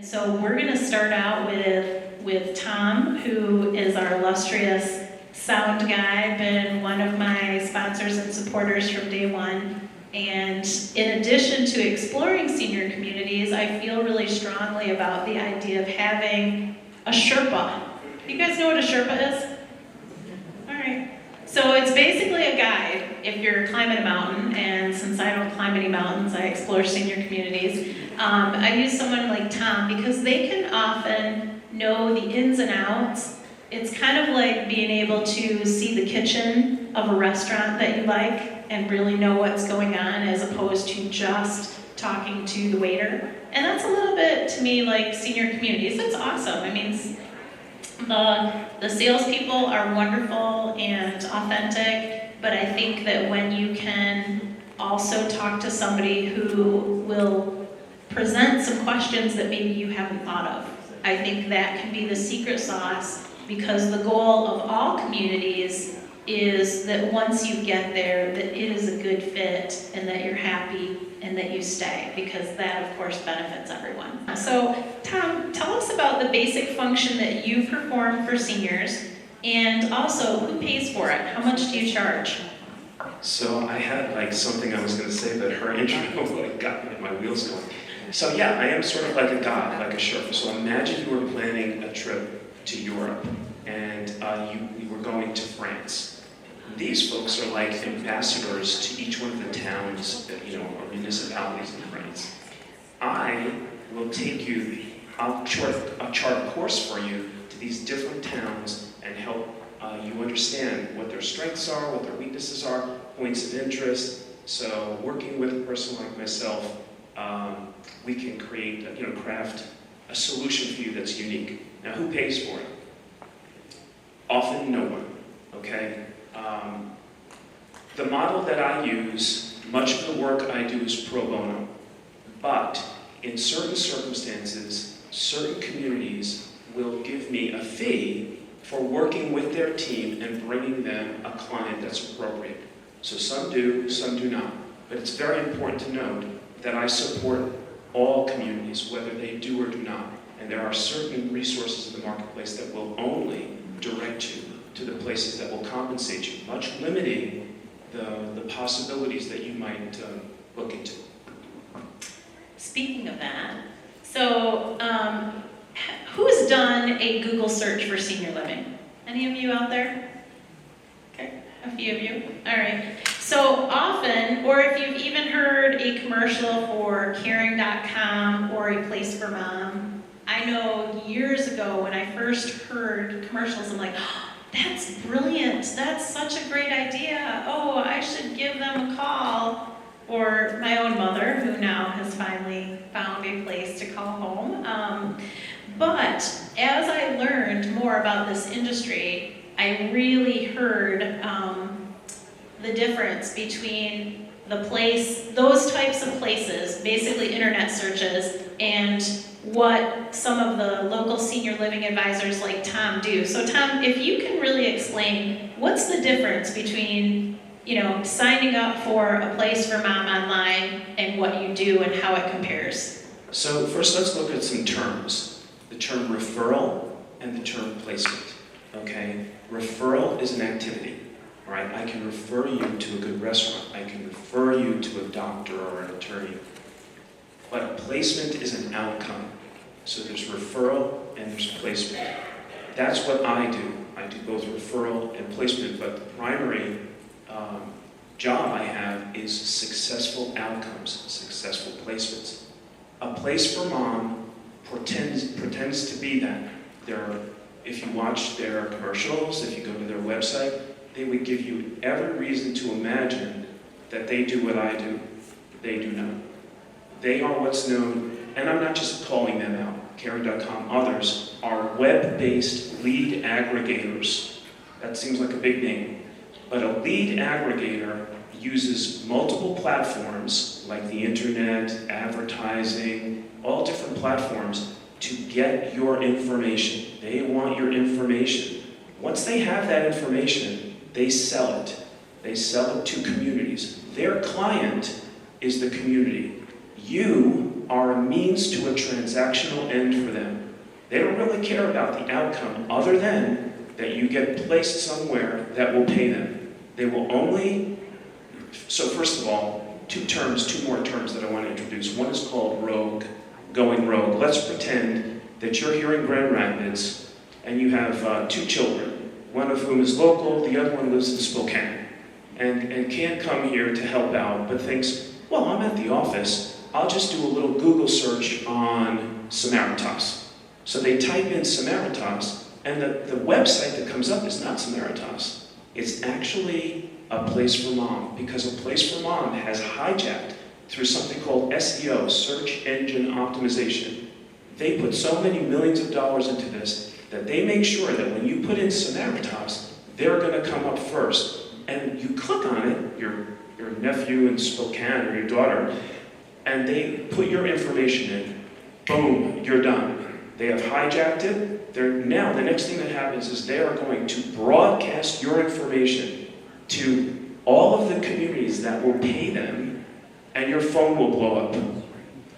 so we're going to start out with Tom, who is our illustrious sound guy, been one of my sponsors and supporters from day one. And in addition to exploring senior communities, I feel really strongly about the idea of having a Sherpa. You guys know what a Sherpa is? All right. So it's basically a guide if you're climbing a mountain, and since I don't climb any mountains, I explore senior communities. I use someone like Tom because they can often know the ins and outs. It's kind of like being able to see the kitchen of a restaurant that you like and really know what's going on, as opposed to just talking to the waiter. And that's a little bit, to me, like senior communities. It's awesome. I mean, the salespeople are wonderful and authentic, but I think that when you can also talk to somebody who will present some questions that maybe you haven't thought of, I think that can be the secret sauce, because the goal of all communities is that once you get there, that it is a good fit and that you're happy and that you stay, because that, of course, benefits everyone. So, Tom, tell us about the basic function that you perform for seniors, and also, who pays for it? How much do you charge? So I had like something I was going to say, but her intro got my wheels going. So yeah, I am sort of like a guide, like a chauffeur. So imagine you were planning a trip to Europe, and you were going to France. These folks are like ambassadors to each one of the towns, or municipalities in France. I will take you, I'll chart a course for you to these different towns and help you understand what their strengths are, what their weaknesses are, points of interest. So working with a person like myself, we can create, craft a solution for you that's unique. Now, who pays for it? Often no one, okay? The model that I use, much of the work I do is pro bono, but in certain circumstances, certain communities will give me a fee for working with their team and bringing them a client that's appropriate. So some do, some do not. But it's very important to note that I support all communities, whether they do or do not. And there are certain resources in the marketplace that will only direct you to the places that will compensate you, much limiting the possibilities that you might look into. Speaking of that, so who's done a Google search for senior living? Any of you out there? Okay, a few of you. All right. So often, or if you've even heard a commercial for caring.com or a place for mom, I know years ago when I first heard commercials, I'm like, oh, that's brilliant. That's such a great idea. Oh, I should give them a call. Or my own mother, who now has finally found a place to call home. But as I learned more about this industry, I really heard the difference between the place, those types of places, basically internet searches, and what some of the local senior living advisors like Tom do. So Tom, if you can really explain, what's the difference between signing up for a place for mom online and what you do and how it compares? So first let's look at some terms. The term referral and the term placement, okay? Referral is an activity, all right? I can refer you to a good restaurant. I can refer you to a doctor or an attorney. But a placement is an outcome. So there's referral and there's placement. That's what I do. I do both referral and placement, but the primary job I have is successful outcomes, successful placements. A place for mom pretends to be that. If you watch their commercials, if you go to their website, they would give you every reason to imagine that they do what I do. They do not. They are what's known, and I'm not just calling them out, Caring.com, others are web-based lead aggregators. That seems like a big name. But a lead aggregator uses multiple platforms, like the internet, advertising, all different platforms, to get your information. They want your information. Once they have that information, they sell it. They sell it to communities. Their client is the community. You are a means to a transactional end for them. They don't really care about the outcome other than that you get placed somewhere that will pay them. They will only, so first of all, two more terms that I want to introduce. One is called rogue, going rogue. Let's pretend that you're here in Grand Rapids and you have 2 children, one of whom is local, the other one lives in Spokane, and can't come here to help out, but thinks, well, I'm at the office, I'll just do a little Google search on Samaritas. So they type in Samaritas, and the website that comes up is not Samaritas. It's actually a place for mom, because a place for mom has hijacked through something called SEO, search engine optimization. They put so many millions of dollars into this that they make sure that when you put in Samaritas, they're going to come up first. And you click on it, your nephew in Spokane or your daughter, and they put your information in. Boom, you're done. They have hijacked it. Now, the next thing that happens is they are going to broadcast your information to all of the communities that will pay them, and your phone will blow up,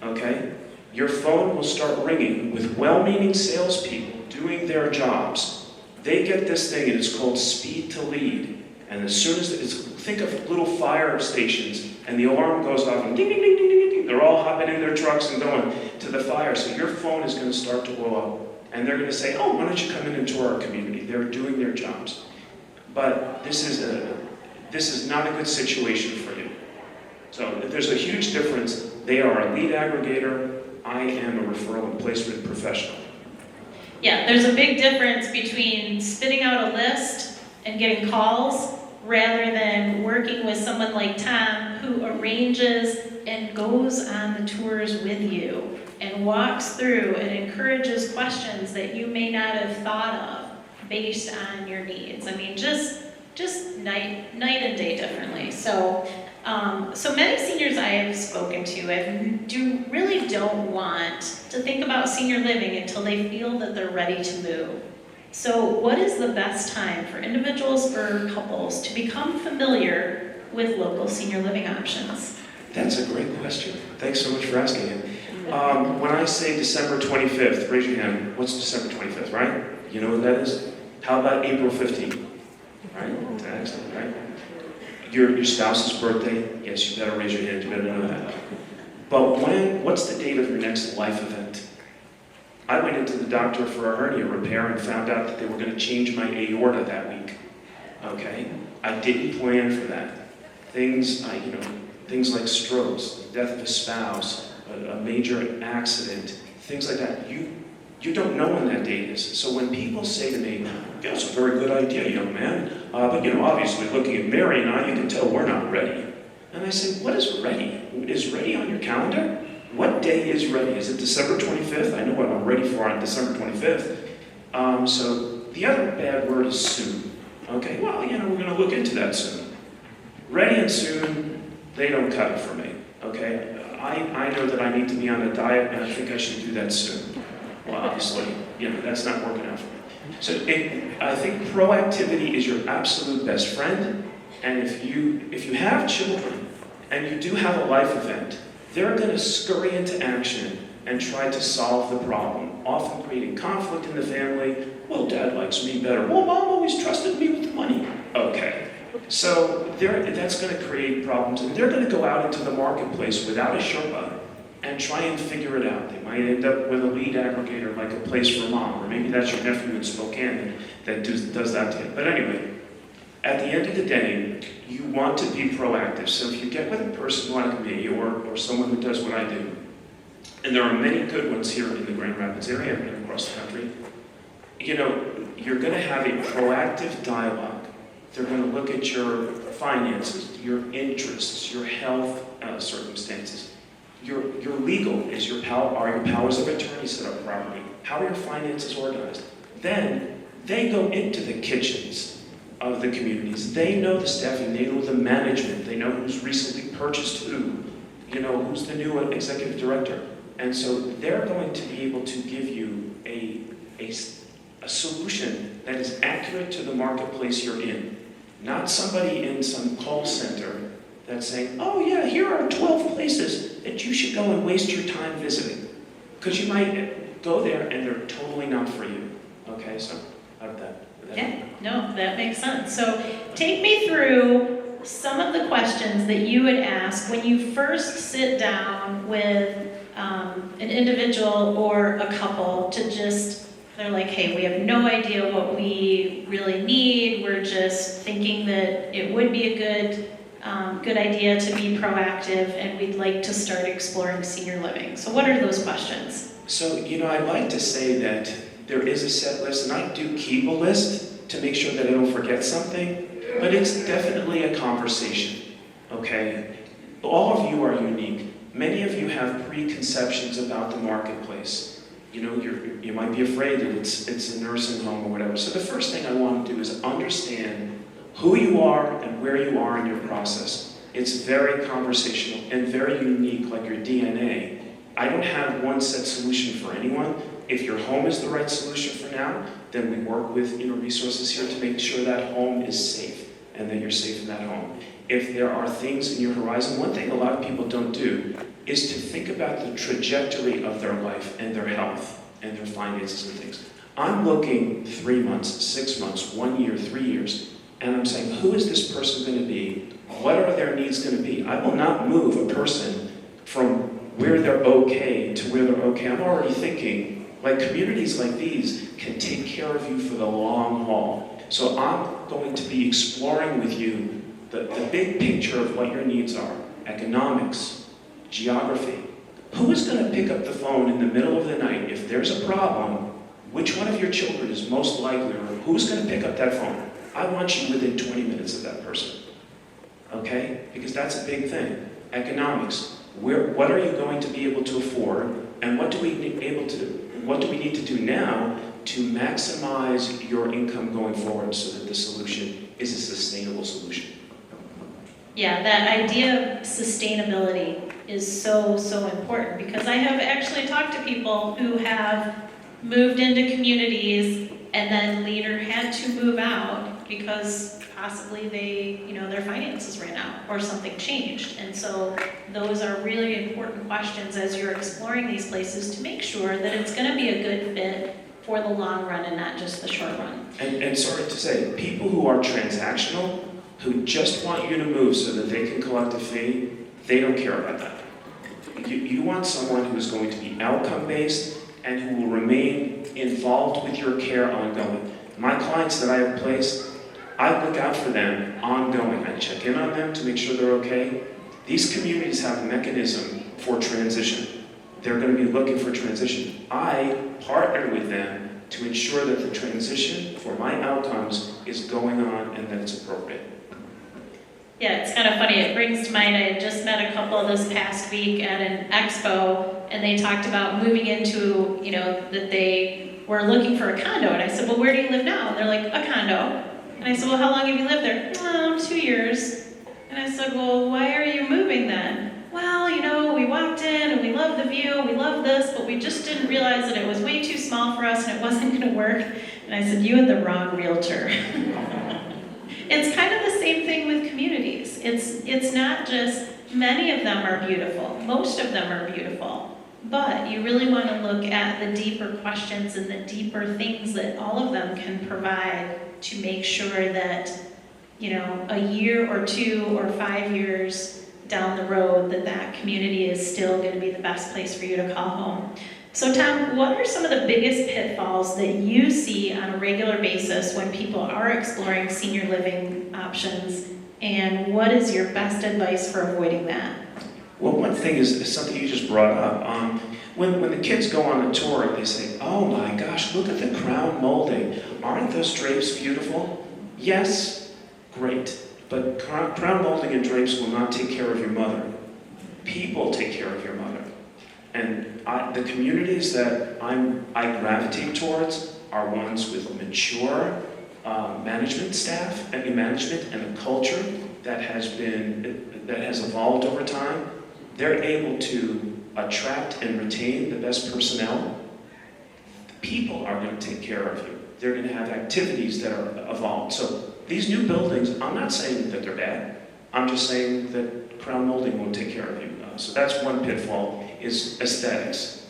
okay? Your phone will start ringing with well-meaning salespeople doing their jobs. They get this thing, and it's called speed to lead. And as soon as think of little fire stations, and the alarm goes off, and ding, ding, ding, ding, ding, ding. They're all hopping in their trucks and going to the fire. So your phone is going to start to blow up. And they're going to say, oh, why don't you come into our community? They're doing their jobs. But this is not a good situation for you. So there's a huge difference. They are a lead aggregator. I am a referral and placement professional. Yeah, there's a big difference between spitting out a list and getting calls rather than working with someone like Tom who arranges and goes on the tours with you and walks through and encourages questions that you may not have thought of based on your needs. I mean, just night and day differently. So many seniors I have spoken to really don't want to think about senior living until they feel that they're ready to move. So what is the best time for individuals or couples to become familiar with local senior living options? That's a great question. Thanks so much for asking it. When I say December 25th, raise your hand. What's December 25th, right? You know what that is? How about April 15th? Right? Excellent, right? Your spouse's birthday? Yes, you better raise your hand. You better know that. But what's the date of your next life event? I went into the doctor for a hernia repair and found out that they were going to change my aorta that week. Okay? I didn't plan for that. Things like strokes, the death of a spouse, a major accident, things like that. You don't know when that date is. So when people say to me, that's a very good idea, young man, but obviously looking at Mary and I, you can tell we're not ready. And I say, what is ready? Is ready on your calendar? What day is ready? Is it December 25th? I know what I'm ready for on December 25th. So the other bad word is soon. Okay, well, we're going to look into that soon. Ready and soon, they don't cut it for me. Okay, I know that I need to be on a diet, and I think I should do that soon. Well, obviously, that's not working out for me. So I think proactivity is your absolute best friend. And if you have children and you do have a life event, they're going to scurry into action and try to solve the problem, often creating conflict in the family. Well, Dad likes me better. Well, Mom always trusted me with the money. Okay. So that's going to create problems, and they're going to go out into the marketplace without a Sherpa and try and figure it out. They might end up with a lead aggregator like a place for mom, or maybe that's your nephew in Spokane that does that to you. But anyway, at the end of the day, you want to be proactive. So if you get with a person like me or someone who does what I do, and there are many good ones here in the Grand Rapids area and across the country, you're going to have a proactive dialogue. They're going to look at your finances, your interests, your health circumstances. Your legal are your powers of attorney set up properly? How are your finances organized? Then they go into the kitchens of the communities. They know the staffing, they know the management, they know who's recently purchased who, who's the new executive director. And so they're going to be able to give you a solution that is accurate to the marketplace you're in. Not somebody in some call center that's saying, oh yeah, here are 12 places that you should go and waste your time visiting. Because you might go there and they're totally not for you. Okay, so how did that? Yeah, no, that makes sense. So take me through some of the questions that you would ask when you first sit down with an individual or a couple to just, they're like, hey, we have no idea what we really need. We're just thinking that it would be a good idea to be proactive, and we'd like to start exploring senior living. So what are those questions? So, I'd like to say that there is a set list, and I do keep a list to make sure that I don't forget something, but it's definitely a conversation, okay? All of you are unique. Many of you have preconceptions about the marketplace. You might be afraid that it's a nursing home or whatever. So the first thing I want to do is understand who you are and where you are in your process. It's very conversational and very unique, like your DNA. I don't have one set solution for anyone. If your home is the right solution for now, then we work with resources here to make sure that home is safe and that you're safe in that home. If there are things in your horizon, one thing a lot of people don't do is to think about the trajectory of their life and their health and their finances and things. I'm looking 3 months, 6 months, 1 year, 3 years, and I'm saying, who is this person going to be? What are their needs going to be? I will not move a person from where they're okay to where they're okay. I'm already thinking, like, communities like these can take care of you for the long haul. So I'm going to be exploring with you the big picture of what your needs are. Economics, geography. Who is going to pick up the phone in the middle of the night if there's a problem? Which one of your children is most likely, or who's going to pick up that phone? I want you within 20 minutes of that person. Okay? Because that's a big thing. Economics. What are you going to be able to afford, and what do we need to do now to maximize your income going forward so that the solution is a sustainable solution? Yeah, that idea of sustainability is so important, because I have actually talked to people who have moved into communities and then later had to move out because possibly their finances ran out or something changed. And so those are really important questions as you're exploring these places to make sure that it's going to be a good fit for the long run and not just the short run. And sorry to say, people who are transactional, who just want you to move so that they can collect a fee, they don't care about that. You want someone who is going to be outcome-based and who will remain involved with your care ongoing. My clients that I have placed, I look out for them ongoing. I check in on them to make sure they're okay. These communities have a mechanism for transition. They're going to be looking for transition. I partner with them to ensure that the transition for my outcomes is going on and that it's appropriate. Yeah, it's kind of funny. It brings to mind, I had just met a couple this past week at an expo, and they talked about moving into, that they were looking for a condo. And I said, well, where do you live now? And they're like, a condo. And I said, well, how long have you lived there? 2 years. And I said, well, why are you moving then? Well, we walked in and we loved the view, we loved this, but we just didn't realize that it was way too small for us and it wasn't going to work. And I said, you had the wrong realtor. It's kind of the same thing with communities. It's not just, many of them are beautiful, most of them are beautiful, but you really want to look at the deeper questions and the deeper things that all of them can provide to make sure that, a year or 2 or 5 years down the road, that community is still going to be the best place for you to call home. So Tom, what are some of the biggest pitfalls that you see on a regular basis when people are exploring senior living options, and what is your best advice for avoiding that? Well, one thing is something you just brought up. When the kids go on a tour, they say, oh my gosh, look at the crown molding. Aren't those drapes beautiful? Yes, great. But crown molding and drapes will not take care of your mother. People take care of your mother. And the communities that I gravitate towards are ones with mature management staff and management and a culture that has evolved over time. They're able to attract and retain the best personnel. The people are going to take care of you. They're going to have activities that are evolved. So these new buildings, I'm not saying that they're bad. I'm just saying that crown molding won't take care of you. So that's one pitfall, is aesthetics.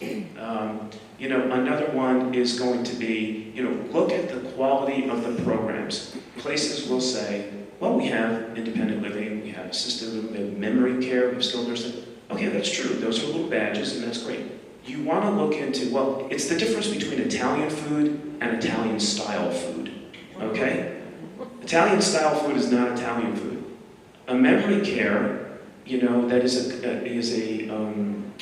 Another one is going to be, look at the quality of the programs. Places will say, well, we have independent living, we have assisted living, we have memory care, we have skilled nursing. Okay, that's true. Those are little badges, and that's great. You want to look into, well, it's the difference between Italian food and Italian-style food, okay? Italian-style food is not Italian food. A memory care, that is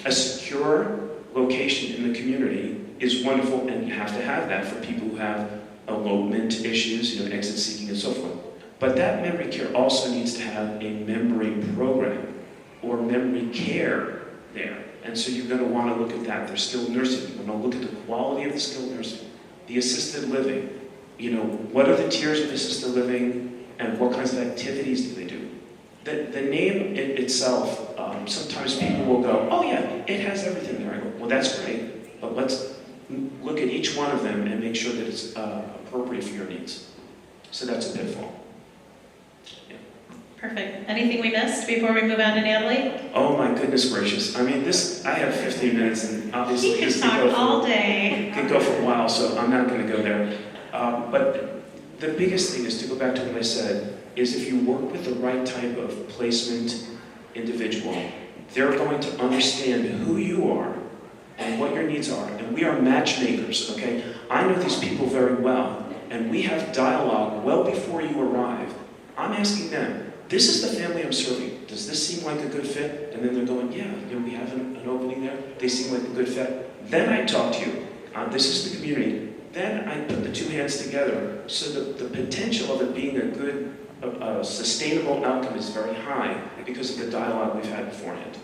a secure location in the community is wonderful, and you have to have that for people who have elopement issues, exit seeking and so forth. But that memory care also needs to have a memory program or memory care there. And so you're going to want to look at that. There's skilled nursing. You're going to look at the quality of the skilled nursing. The assisted living. What are the tiers of assisted living and what kinds of activities do they do? The name itself, sometimes people will go, oh yeah, it has everything there. I go, well, that's great, but let's look at each one of them and make sure that it's appropriate for your needs. So that's a pitfall. Perfect. Anything we missed before we move on to Natalie? Oh my goodness gracious. I mean, I have 15 minutes and obviously He could this talk all day. Can go for a while, so I'm not going to go there. But the biggest thing is to go back to what I said, is if you work with the right type of placement individual, they're going to understand who you are and what your needs are. And we are matchmakers, okay? I know these people very well, and we have dialogue well before you arrive. I'm asking them, this is the family I'm serving. Does this seem like a good fit? And then they're going, yeah, we have an opening there. They seem like a good fit. Then I talk to you. This is the community. Then I put the two hands together so that the potential of it being a good, sustainable outcome is very high because of the dialogue we've had beforehand.